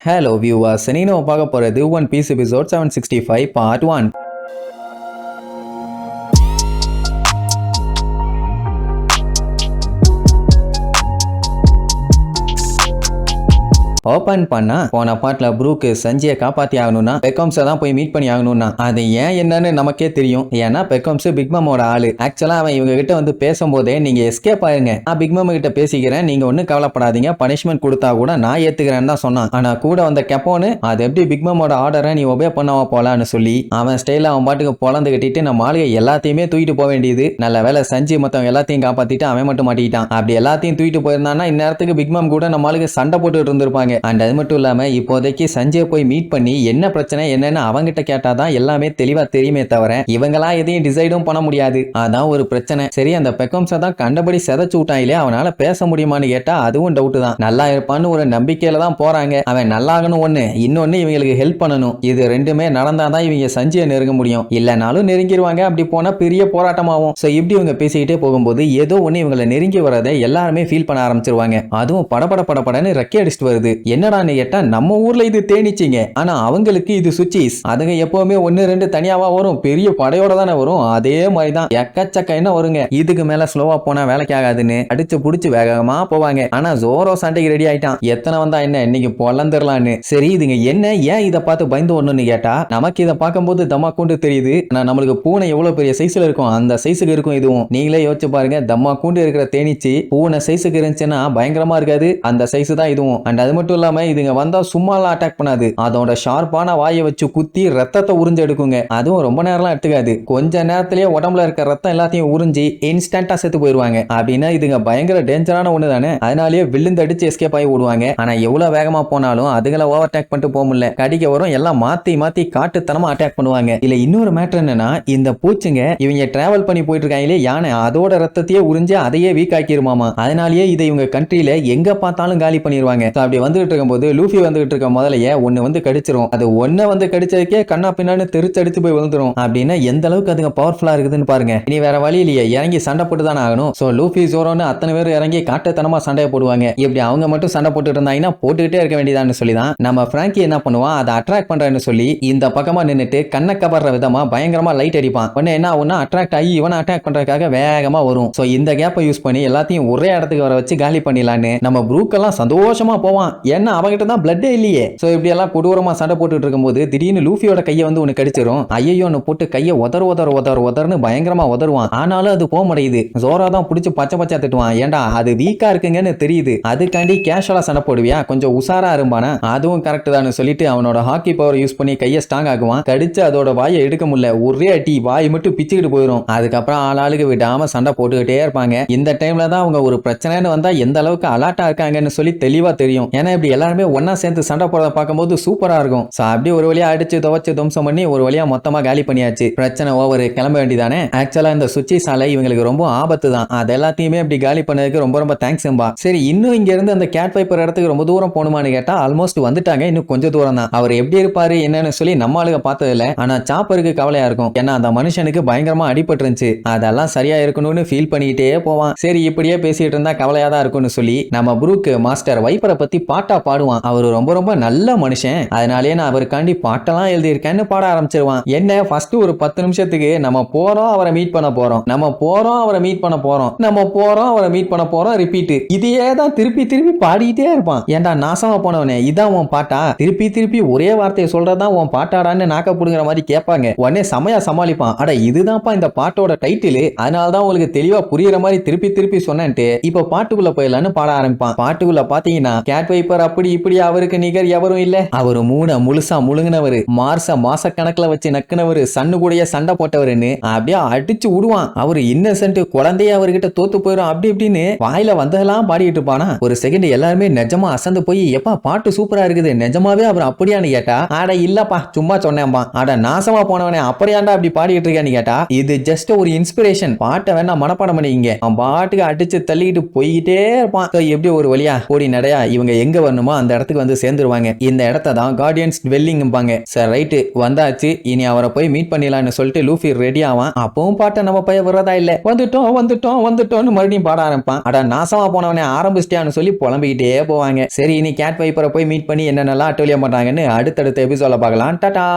Hello viewers, நீங்க பார்க்க போறது One Piece episode 765 part 1. Open பண்ணா போன பாட்டுல ப்ரூக்கு சஞ்சியை காப்பாத்தி ஆகணும்னா பெக்கம்ஸை தான் போய் மீட் பண்ணி ஆகணும்னா அது ஏன் என்னன்னு நமக்கே தெரியும். ஏன்னா பெக்கம்ஸ் பிக் மாமோட ஆளு. ஆக்சுவலா அவன் இவங்க கிட்ட வந்து பேசும்போதே நீங்க எஸ்கேப் ஆயிருங்க, நான் பிக் மாம் கிட்ட பேசிக்கிறேன், நீங்க ஒன்னும் கவலைப்படாதீங்க, பனிஷ்மெண்ட் கொடுத்தா கூட நான் ஏத்துக்கிறேன்னு தான் சொன்னான். ஆனா கூட வந்த கெப்போனு அது எப்படி பிக் மாமோட ஆர்டரை நீ ஒபே பண்ணவா போலான்னு சொல்லி அவன் ஸ்டைல அவன் பாட்டுக்கு பொழந்து கட்டிட்டு நம்ம ஆளுக எல்லாத்தையுமே தூக்கிட்டு போக வேண்டியது. நல்ல வேலை சஞ்சி மத்தவங்க எல்லாத்தையும் காப்பாத்திட்டு அவன் மட்டும் மாட்டிக்கிட்டான். அப்படி எல்லாத்தையும் தூக்கிட்டு போயிருந்தான்னா இந்நேரத்துக்கு பிக் மாம் கூட நம்ம ஆளுக்கு சண்டை போட்டு இருந்திருப்பாங்க. அண்ட் அது மட்டும் இல்லாம இப்போதைக்கு சஞ்சய் போய் மீட் பண்ணி என்ன பிரச்சனை என்னன்னு அவங்கிட்ட கேட்டாதான் எல்லாமே தெளிவா தெரியுமே தவிர இவங்களா எதையும் டிசைடும் பண்ண முடியாது. அதான் ஒரு பிரச்சனை. சரி, அந்த பெக்கம்ஸை தான் கண்டபடி செதைச்சு விட்டாங்களே, அவனால பேச முடியுமான்னு கேட்டா அதுவும் டவுட் தான். நல்லா இருப்பான்னு ஒரு நம்பிக்கையில தான் போறாங்க. அவன் நல்லாகணும் ஒண்ணு, இன்னொன்னு இவங்களுக்கு ஹெல்ப் பண்ணணும். இது ரெண்டுமே நடந்தாதான் இவங்க சஞ்சயை நெருங்க முடியும். இல்லனாலும் நெருங்கிடுவாங்க. அப்படி போனா பெரிய போராட்டமாகும். சோ இப்படி இவங்க பேசிக்கிட்டே போகும்போது ஏதோ ஒண்ணு இவங்களை நெருங்கி வரதை எல்லாருமே ஃபீல் பண்ண ஆரம்பிச்சிருவாங்க. அதுவும் படபடன்னு ரெக்கை அடிச்சுட்டு வருது. என்னடான்னு கேட்டா நம்ம ஊர்ல இது தேனிச்சிங்க, ஆனா அவங்களுக்கு இது சுவிட்சிஸ். அதுங்க எப்பவுமே ஒன்னு ரெண்டு தனியாவா வரும், பெரிய படையோட தானே வரும். அதே மாதிரிதான் எக்கச்சக்க என்ன வருங்க. இதுக்கு மேல ஸ்லோவா போனா வேலைக்கு ஆகாதுன்னு அடிச்சு புடிச்சு வேகமா போவாங்க. ஆனா ஜோரோ சண்டைக்கு ரெடி ஆயிட்டான். எத்தனை வந்தா என்ன, இன்னைக்கு பொல்லந்துடலான்னு. சரி, இதுங்க என்ன ஏன் இதை பார்த்து பயந்து ஒண்ணுன்னு கேட்டா நமக்கு இதை பார்க்கும்போது தம்மா கூண்டு தெரியுது. ஆனா நம்மளுக்கு பூனை எவ்வளவு பெரிய சைஸ்ல இருக்கும் அந்த சைஸுக்கு இருக்கும். இதுவும் நீங்களே யோசிச்சு பாருங்க, தம்மா கூண்டு இருக்கிற தேனீச்சி பூனை சைஸுக்கு இருந்துச்சுன்னா பயங்கரமா இருக்காது. அந்த சைஸ் தான் இதுவும். அண்ட் அது மட்டும் இல்லாம இதுங்க வந்தா சும்மாலாம் அட்டாக் பண்ணாது. அதோட ஷார்ப்பான வாயை வச்சு குத்தி ரத்தத்தை உறிஞ்சு எடுக்குங்க. அதுவும் ரொம்ப நேரம்லாம் எடுத்துக்காது. கொஞ்ச நேரத்திலேயே உடம்புல இருக்க ரத்தம் எல்லாத்தையும் உறிஞ்சி இன்ஸ்டன்டா செத்து போயிருவாங்க. அப்படின்னா இதுங்க பயங்கர டேஞ்சரான ஒண்ணு தானே. அதனாலேயே விழுந்து அடிச்சு எஸ்கேப் ஆகி ஓடுவாங்க. ஆனா எவ்வளவு வேகமா போனாலும் அதுங்களை ஓவர் டேக் பண்ணிட்டு போக முடியல. கடிக்க வரும், எல்லாம் மாத்தி மாத்தி காட்டுத்தனமா அட்டாக் பண்ணுவாங்க. இல்ல இன்னொரு மேட்டர் என்னன்னா, இந்த பூச்சிங்க இவங்க டிராவல் பண்ணி போயிட்டு இருக்காங்களே யானை, அதோட ரத்தத்தையே உறிஞ்சு அதையே வீக் ஆக்கிருமாமா. அதனாலேயே இதை இவங்க கண்ட்ரியில எங்க பார்த்தாலும் காலி பண்ணிடுவாங்க. அப்படி வந்துட்டு இருக்கும்போது லூஃபி வந்துகிட்டு இருக்க முதலையே ஒன்னு வந்து கடிச்சிரும். அது ஒன்ன வந்து கடிச்சதுக்கே கண்ணா பின்னான்னு தெரிச்சடிச்சு போய் விழுந்துரும். அப்படின்னா எந்த அளவுக்கு அதுங்க பவர்ஃபுல்லா இருக்குதுன்னு பாருங்க. இனி வேற வழி இல்லையே, இறங்கி சண்டை போட்டு தானே ஆகணும். சோ லூஃபி ஜோரோன்னு அத்தனை பேர் இறங்கி காட்டுத்தனமா சண்டையை போடுவாங்க. இப்படி அவங்க மட்டும் சண்டை போட்டுட்டு இருந்தாங்கன்னா போட்டுக்கிட்டே இருக்க வேண்டியதான்னு சொல்லி தான் நம்ம பிராங்கி என்ன பண்ணுவான், அதை அட்ராக்ட் பண்றேன்னு சொல்லி இந்த பக்கமா நின்னுட்டு கண்ணை கவர்ற விதமா பயங்கரமா லைட் அடிப்பான். உடனே என்ன ஆகும்னா அட்ராக்ட் ஆகி இவனை அட்டாக் பண்றதுக்காக வேகமா வரும். சோ இந்த கேப்பை யூஸ் பண்ணி எல்லாத்தையும் ஒரே இடத்துக்கு வர வச்சு காலி பண்ணிடலான்னு நம்ம ப்ரூக்கெல்லாம் சந்தோஷமா போவான். ஏன்னா அவங்கிட்ட தான் பிளட்டே இல்லையே. சோ இப்படி எல்லாம் கொடூரமா சண்டை போட்டுட்டு இருக்கும்போது திடீர்னு லூஃபியோட கையை வந்து உனக்கு கடிச்சிரும். ஐயோன்னு போட்டு கையை உதர்னு பயங்கரமா உதருவான். ஆனாலும் அது போக முடியுது. ஜோரா தான் பிடிச்சு பச்சை திட்டுவான். ஏண்டா அது வீக்கா இருக்குங்கன்னு தெரியுது, அதுக்காண்டி கேஷுவலா சண்டை போடுவியா, கொஞ்சம் உசாரா இருப்பானா. அதுவும் கரெக்ட் தான் சொல்லிட்டு அவனோட ஹாக்கி பவர் யூஸ் பண்ணி கையை ஸ்ட்ராங் ஆகுவான். கடிச்சு அதோட வாயை எடுக்க முடியல, ஒரே அடி வாய் மட்டும் பிச்சுக்கிட்டு போயிடும். அதுக்கப்புறம் ஆளாளுக்கு விடாம சண்டை போட்டுக்கிட்டே இருப்பாங்க. இந்த டைம்ல தான் அவங்க ஒரு பிரச்சனைன்னு வந்தா எந்த அளவுக்கு அலர்ட்டா இருக்காங்கன்னு சொல்லி தெளிவா தெரியும். ஏன்னா இப்படி எல்லாருமே ஒன்னா சேர்ந்து சண்டை போறத பார்க்கும்போது சூப்பரா இருக்கும். அப்படியே ஒரு வழியா அடிச்சு துவச்சு துவம்சம் பண்ணி ஒரு வழியா மொத்தமா காலி பண்ணியாச்சு. பிரச்சனை ஓவர், கிளம்ப வேண்டியதானே. ஆக்சுவலா இந்த சுச்சி சாலை இவங்களுக்கு ரொம்ப ஆபத்து தான். அது எல்லாத்தையுமே இப்படி காலி பண்ணதுக்கு ரொம்ப தேங்க்ஸ் எம்பா. சரி, இன்னும் இங்க இருந்து அந்த கேட் வைப்பர் இடத்துக்கு ரொம்ப தூரம் போகணுமான்னு கேட்டா ஆல்மோஸ்ட் வந்துட்டாங்க. இன்னும் கொஞ்சம் தூரம் தான். அவர் எப்படி இருப்பாரு என்னன்னு சொல்லி நம்ம ஆளுக பார்த்தது இல்ல. ஆனா சாப்பருக்கு கவலையா இருக்கும். ஏன்னா அந்த மனுஷனுக்கு பயங்கரமா அடிபட்டு இருந்துச்சு. அதெல்லாம் சரியா இருக்கணும்னு ஃபீல் பண்ணிக்கிட்டே போவான். சரி, இப்படியே பேசிட்டு இருந்தா கவலையா தான் இருக்கும்னு சொல்லி நம்ம ப்ரூக் மாஸ்டர் வைப்பரை பத்தி பாட்டா பாடுவான். அவரு ரொம்ப நல்ல மனுஷன், அதனாலே நான் அவருக்காண்டி பாட்டெல்லாம் எழுதியிருக்கேன்னு பாட ஆரம்பிச்சிருவான். என்ன ஃபர்ஸ்ட் ஒரு 10 நிமிஷத்துக்கு நம்ம போறோம் அவரை மீட் பண்ண போறோம், நம்ம போறோம் அவரை மீட் பண்ண போறோம், நம்ம போறோம் அவரை மீட் பண்ண போறோம், ரிப்பீட். இதையே தான் திருப்பி பாடிக்கிட்டே இருப்பான். ஏன்டா நாசமா போனவனே, இதான் உன் பாட்டா? திருப்பி ஒரே வார்த்தையை சொல்றதான் உன் பாட்டாடான்னு நாக்க புடுங்குற மாதிரி கேட்பாங்க. உடனே செமையா சமாளிப்பான். அட இதுதான்ப்பா இந்த பாட்டோட டைட்டில், அதனாலதான் உங்களுக்கு தெளிவா புரியுற மாதிரி திருப்பி சொன்னேன்ட்டு இப்ப பாட்டுக்குள்ள போயிடலான்னு பாட ஆரம்பிப்பான். பாட்டுக்குள்ள பாத்தீங்கன்னா கேட் வைப்பர் அப்படி இப்படி அவருக்கு நிகர் எவரும் இல்ல, அவரு முழுசா முழுங்கினவரு, மாச கணக்குல வச்சு நக்குனவரு, சன்னு கூடைய சண்டை போட்டவருன்னு அப்படியே அடிச்சு விடுவான். அவரு இன்னசென்ட், குழந்தைய அவர்கிட்ட தோத்து போயிடும் அப்படி இப்படின்னு வாயில வந்ததெல்லாம் பாடிட்டு இருப்பானா. ஒரு செகண்ட் எல்லாருமே நிஜமா அசந்து போய் எப்பா பாட்டு சூப்பரா இருக்குது, நிஜமாவே அவர் அப்படியான்னு கேட்டா ஆட இல்லப்பா சும்மா சொன்னேன்பா. ஆட நாசமா போனவனே அப்படியாண்டா அப்படி பாடிட்டு இருக்கான்னு கேட்டா இது ஜஸ்ட் ஒரு இன்ஸ்பிரேஷன், பாட்டை வேணா மனப்பாடம் பண்ணிக்கிங்க. அவன் பாட்டுக்கு அடிச்சு தள்ளிட்டு போய்கிட்டே இருப்பான். எப்படி ஒரு வழியா ஓடி நடையா இவங்க எங்க வரணுமோ அந்த இடத்துக்கு வந்து சேர்ந்துருவாங்க. இந்த இடத்த தான் கார்டியன்ஸ் டுவெல்லிங்பாங்க. சரி ரைட்டு வந்தாச்சு, இனி அவரை போய் மீட் பண்ணிடலாம்னு சொல்லிட்டு லூஃபி ரெடி ஆவான். அப்பவும் பாட்ட நம்ம பையன் விடுறதா இல்ல. வந்துட்டோம்னு மறுபடியும் பாட ஆரம்பிப்பான். அட நாசமா போனவனே ஆரம்பிச்சிட்டியான்னு சொல்லி புலம்பிக்கிட்டே போவாங்க. சரி இனி கேட் வைப்பரை போய் மீட் பண்ணி என்னென்னலாம் அட்டோலியம் பண்றாங்கன்னு அடுத்தடுத்த எபிசோட பார்க்கலாம். டாடா.